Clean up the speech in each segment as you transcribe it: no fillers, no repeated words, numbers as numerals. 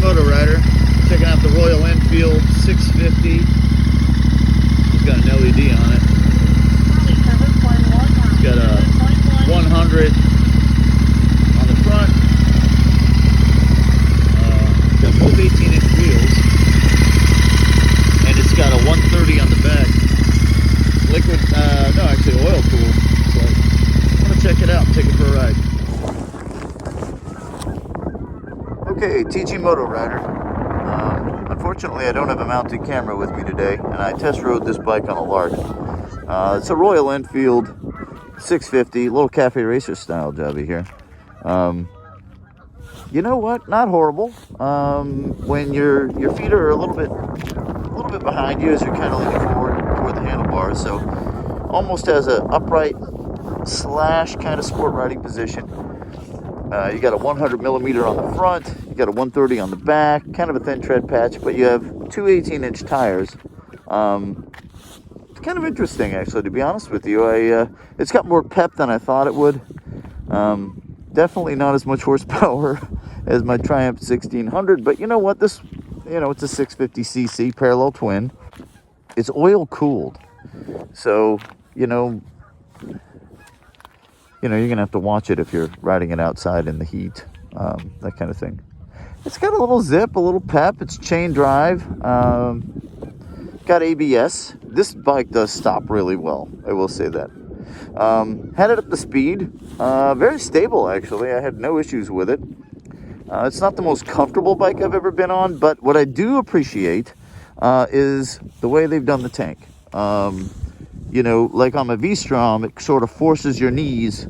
MotoRider, checking out the Royal Enfield 650. It's got an LED on it. It's got a 100 on the front. Got both 18-inch wheels, and it's got a 130 on the back. Liquid, no, actually oil cooled. So I'm gonna check it out and take it for a ride. Okay, TG MotoRider. Unfortunately, I don't have a mounted camera with me today, and I test rode this bike on a lark. It's a Royal Enfield 650, little cafe racer style jobby here. You know what? Not horrible. When your feet are a little bit behind you as you're kind of leaning forward toward the handlebars, so almost as an upright slash kind of sport riding position. You got a 100 millimeter on the front, you got a 130 on the back, kind of a thin tread patch, but you have two 18-inch tires. It's kind of interesting, actually, to be honest with you. It's got more pep than I thought it would. Definitely not as much horsepower as my Triumph 1600, but you know what? This, it's a 650cc parallel twin. It's oil cooled, so you're gonna have to watch it if you're riding it outside in the heat, that kind of thing. It's got a little zip, a little pep. It's chain drive, got ABS. This bike does stop really well, I will say that. Had it up to speed, very stable actually. I had no issues with it. It's not the most comfortable bike I've ever been on, but what I do appreciate is the way they've done the tank. Like on my V-Strom, it sort of forces your knees,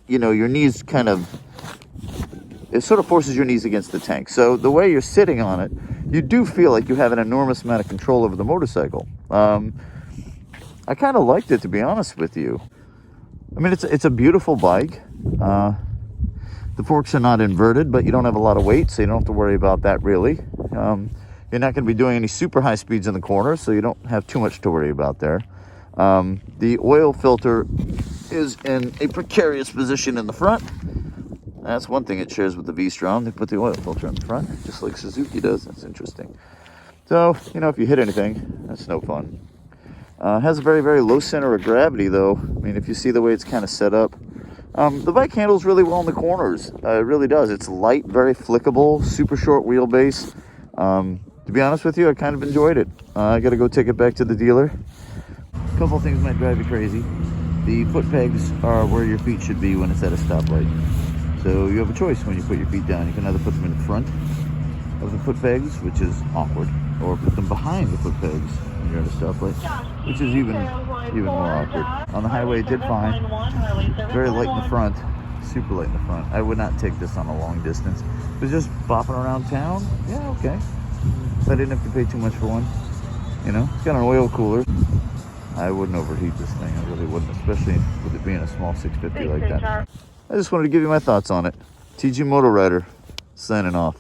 your knees it sort of forces your knees against the tank. So the way you're sitting on it, you do feel like you have an enormous amount of control over the motorcycle. I kind of liked it, to be honest with you. I mean, it's a beautiful bike. The forks are not inverted, but you don't have a lot of weight, so you don't have to worry about that really. You're not going to be doing any super high speeds in the corners, so you don't have too much to worry about there. The oil filter is in a precarious position in the front. That's one thing it shares with the V-Strom. They put the oil filter in the front, just like Suzuki does. That's interesting. So, if you hit anything, that's no fun. Has a very, very low center of gravity, though. I mean, if you see the way it's kind of set up. The bike handles really well in the corners. It really does. It's light, very flickable, super short wheelbase. To be honest with you, I kind of enjoyed it. I got to go take it back to the dealer. A couple things might drive you crazy. The foot pegs are where your feet should be when it's at a stoplight. So you have a choice when you put your feet down. You can either put them in front of the foot pegs, which is awkward, or put them behind the foot pegs when you're at a stoplight, which is even more awkward. On the highway, it did fine. Very light in the front, super light in the front. I would not take this on a long distance. But just bopping around town, yeah, okay. I didn't have to pay too much for one. It's got an oil cooler. I wouldn't overheat this thing. I really wouldn't, especially with it being a small 650 like that. I just wanted to give you my thoughts on it. TG MotoRider, signing off.